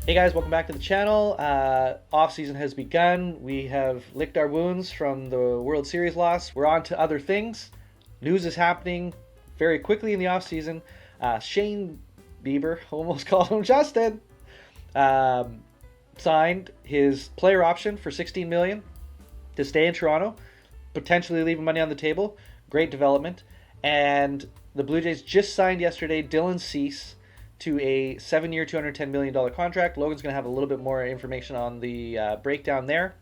Hey guys, welcome back to the channel. Off-season has begun. We have licked our wounds from the World Series loss. We're on to other things. News is happening very quickly in the off-season. Shane Bieber, almost called him Justin, um, signed his player option for 16 million to stay in Toronto, potentially leaving money on the table. Great development. And the Blue Jays just signed yesterday Dylan Cease to a 7-year, $210 million contract. Logan's going to have a little bit more information on the breakdown there.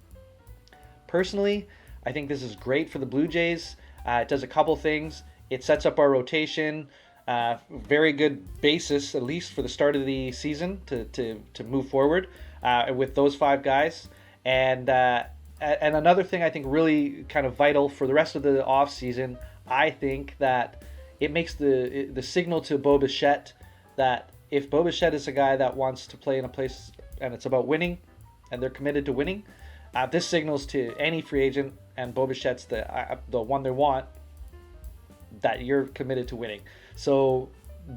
Personally, I think this is great for the Blue Jays. It does a couple things. It sets up our rotation. Very good basis, at least for the start of the season, to move forward with those five guys. And another thing I think really kind of vital for the rest of the off season, I think that it makes the signal to Bo Bichette that if Bo Bichette is a guy that wants to play in a place and it's about winning, and they're committed to winning, this signals to any free agent, and Bo Bichette's the one they want, that you're committed to winning. So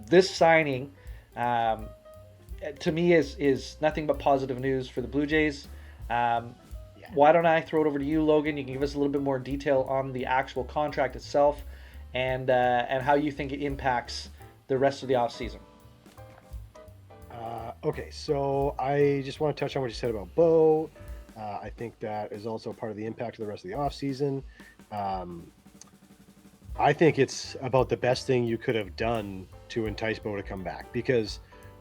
this signing, to me, is nothing but positive news for the Blue Jays. Why don't I throw it over to you, Logan? You can give us a little bit more detail on the actual contract itself, and how you think it impacts the rest of the offseason. Okay, so I just want to touch on what you said about Bo. I think that is also part of the impact of the rest of the offseason. Um, I think it's about the best thing you could have done to entice Bo to come back because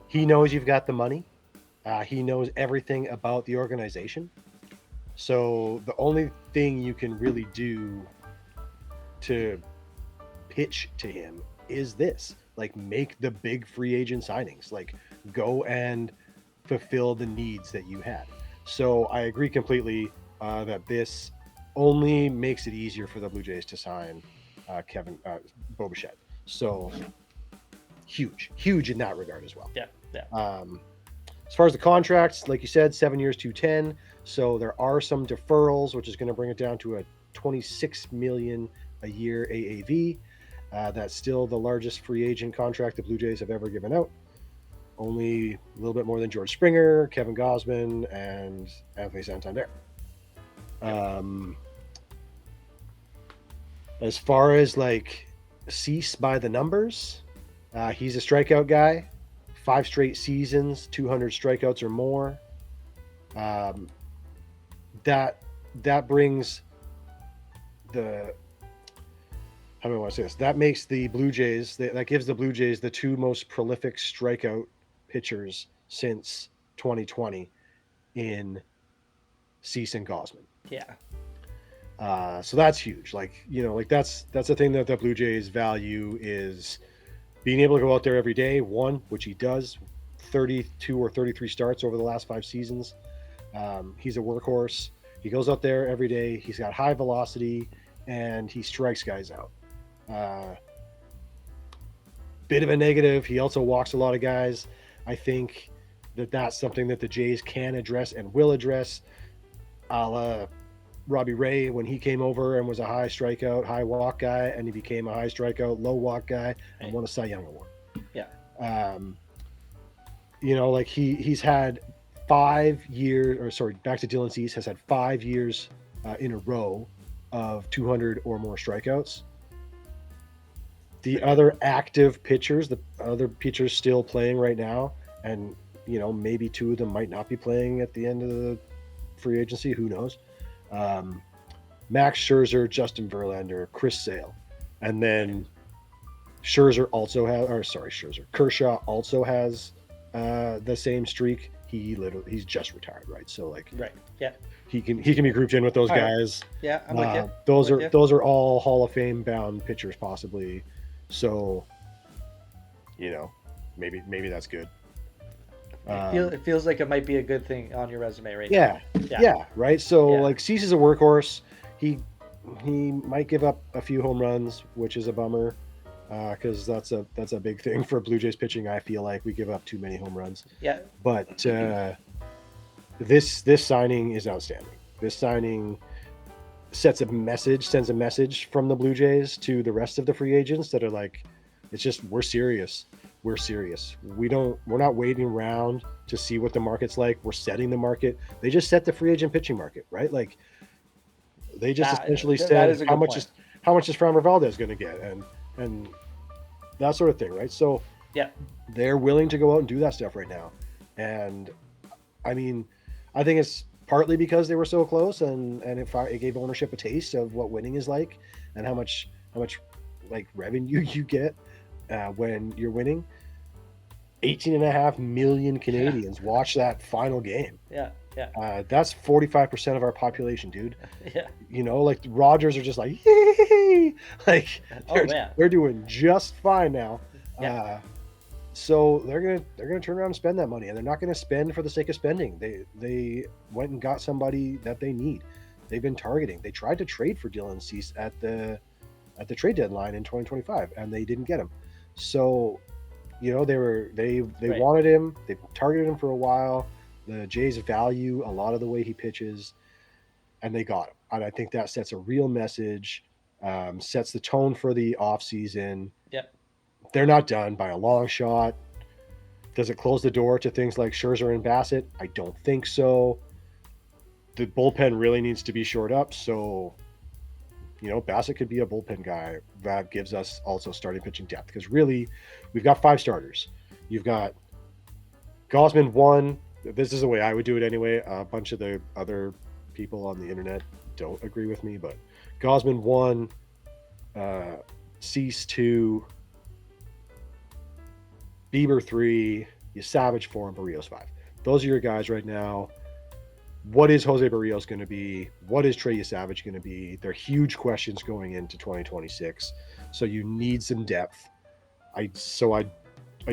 he knows you've got the money. He knows everything about the organization. So the only thing you can really do to pitch to him is this, like, make the big free agent signings, like go and fulfill the needs that you had. So I agree completely that this only makes it easier for the Blue Jays to sign Kevin Bo Bichette. So huge in that regard as well. Yeah, yeah. um, as far as the contracts, like you said, 7 years, 210. So there are some deferrals, which is going to bring it down to a 26 million a year AAV. That's still the largest free agent contract the Blue Jays have ever given out. Only a little bit more than George Springer, Kevin Gausman, and Anthony Santander. Um, as far as like Cease by the numbers, he's a strikeout guy. 5 straight seasons, 200 strikeouts or more. Um, that that brings the how do I want to say this? That makes the Blue Jays that gives the Blue Jays the two most prolific strikeout pitchers since 2020 in Cease and Gosman. Yeah. So that's huge. Like that's the thing that the Blue Jays value is being able to go out there every day. One, which he does, 32 or 33 starts over the last 5 seasons. He's a workhorse. He goes out there every day. He's got high velocity and he strikes guys out. Uh, Bit of a negative. He also walks a lot of guys. I think that that's something that the Jays can address and will address, a la Robbie Ray when he came over and was a high strikeout, high walk guy, and he became a high strikeout, low walk guy, and won a Cy Young award. Yeah. Um, like he's had 5 years, or sorry, back to Dylan Cease has had 5 years in a row of 200 or more strikeouts. The other active pitchers, the other pitchers still playing right now, and maybe two of them might not be playing at the end of the free agency. Who knows? Um, Max Scherzer, Justin Verlander, Chris Sale, and then Kershaw also has the same streak. He's just retired, right? So like, Right. Yeah. he can be grouped in with those All right. guys. Yeah, I'm with you. Those I'm are with you. those are all Hall of Fame bound pitchers, possibly. So, maybe that's good. It feels like it might be a good thing on your resume right Yeah, now. yeah, right. So Yeah. like Cease is a workhorse. He might give up a few home runs, which is a bummer, because that's a big thing for Blue Jays pitching. I feel like we give up too many home runs. Yeah. But this signing is outstanding. This signing sends a message from the Blue Jays to the rest of the free agents that are like, it's just, we're serious. we're serious. We're not waiting around to see what the market's like. We're setting the market. They just set the free agent pitching market, right? Like they just essentially That said is a good point. how much is Framber Valdez going to get, and that sort of thing, right? So Yeah. they're willing to go out and do that stuff right now, and I mean, I think it's partly because they were so close, and it gave ownership a taste of what winning is like, and how much like revenue you get when you're winning. 18.5 million Canadians watch that final game. Yeah. Yeah. That's 45% of our population, dude. Yeah. You know, like the Rogers are just like, yay! Like they're doing just fine now. Yeah. So they're gonna turn around and spend that money, and they're not gonna spend for the sake of spending. They went and got somebody that they need. They've been targeting. They tried to trade for Dylan Cease at the trade deadline in 2025, and they didn't get him. So, you know, they right. wanted him. They targeted him for a while. The Jays value a lot of the way he pitches, and they got him. And I think that sets a real message, sets the tone for the offseason. Yeah. They're not done by a long shot. Does it close the door to things like Scherzer and Bassett? I don't think so. The bullpen really needs to be shored up. So, you know, Bassett could be a bullpen guy that gives us also starting pitching depth, because really we've got 5 starters. You've got Gausman 1. This is the way I would do it anyway. A bunch of the other people on the internet don't agree with me, but Gausman 1, Cease 2, Bieber 3, Savage 4, and Barrios 5. Those are your guys right now. What is Jose Barrios going to be? What is Trey Savage going to be? They're huge questions going into 2026. So you need some depth. I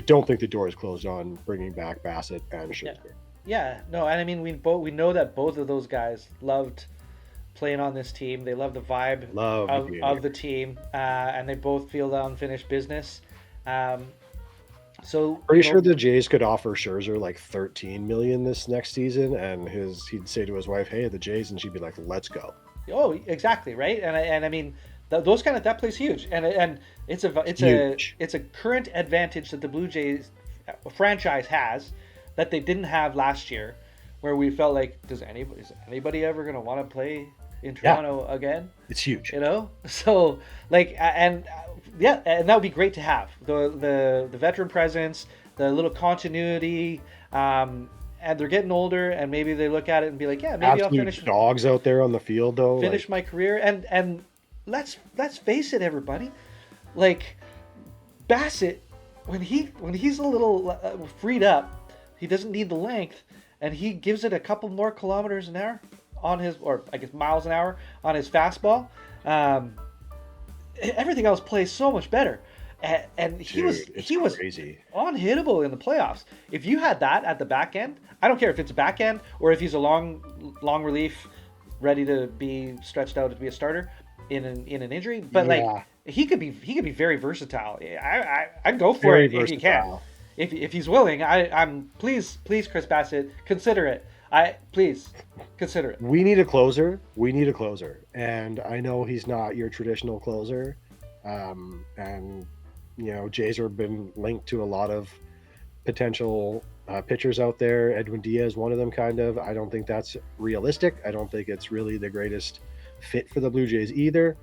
don't think the door is closed on bringing back Bassett and Scherzer. Yeah, no, and I mean we know that both of those guys loved playing on this team. They love the vibe of the team, and they both feel the unfinished business. So pretty sure the Jays could offer Scherzer like $13 million this next season, and he'd say to his wife, "Hey, the Jays," and she'd be like, "Let's go." Oh, exactly, right. And I mean those kind of that plays huge, and it's a current advantage that the Blue Jays franchise has that they didn't have last year, where we felt like, is anybody ever going to want to play in Toronto again? It's huge, you know. So like, and that would be great to have the veteran presence, the little continuity, and they're getting older, and maybe they look at it and be like, yeah, maybe I'll finish. Dogs out there on the field though. Finish my career, and let's face it, everybody, like Bassett, when he's a little freed up. He doesn't need the length, and he gives it a couple more kilometers an hour on his, or I guess miles an hour on his fastball. Everything else plays so much better, and he was crazy. Unhittable in the playoffs. If you had that at the back end, I don't care if it's a back end or if he's a long relief, ready to be stretched out to be a starter in an injury, but like he could be very versatile. I'd go for it if he can. If he's willing, I'm please Chris Bassett, consider it. Please consider it. We need a closer. And I know he's not your traditional closer. And you know, Jays have been linked to a lot of potential pitchers out there. Edwin Diaz, one of them, kind of. I don't think that's realistic. I don't think it's really the greatest fit for the Blue Jays either.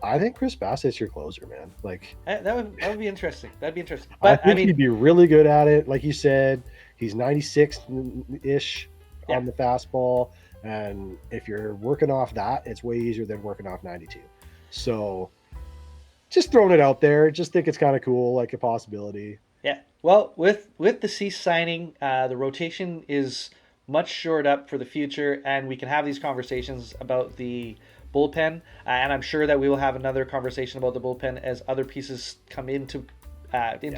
I think Chris Bassett's your closer, man. Like that would be interesting. That'd be interesting. But I mean, he'd be really good at it. Like you said, he's 96-ish on the fastball, and if you're working off that, it's way easier than working off 92. So, just throwing it out there. Just think it's kind of cool, like a possibility. Yeah. Well, with the Cease signing, the rotation is much shored up for the future, and we can have these conversations about the bullpen, and I'm sure that we will have another conversation about the bullpen as other pieces come into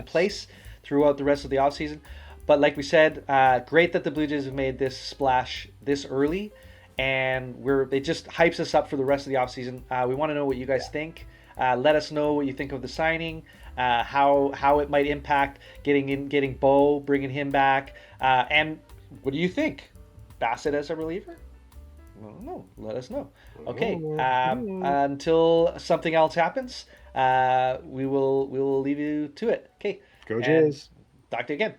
place throughout the rest of the offseason. But like we said, great that the Blue Jays have made this splash this early, and it just hypes us up for the rest of the offseason. We want to know what you guys think. Let us know what you think of the signing, how it might impact getting Bo, bringing him back, and what do you think? Bassett as a reliever? I don't know. Let us know. Okay. Until something else happens, we will leave you to it. Okay. Go And Jays. talk to you again.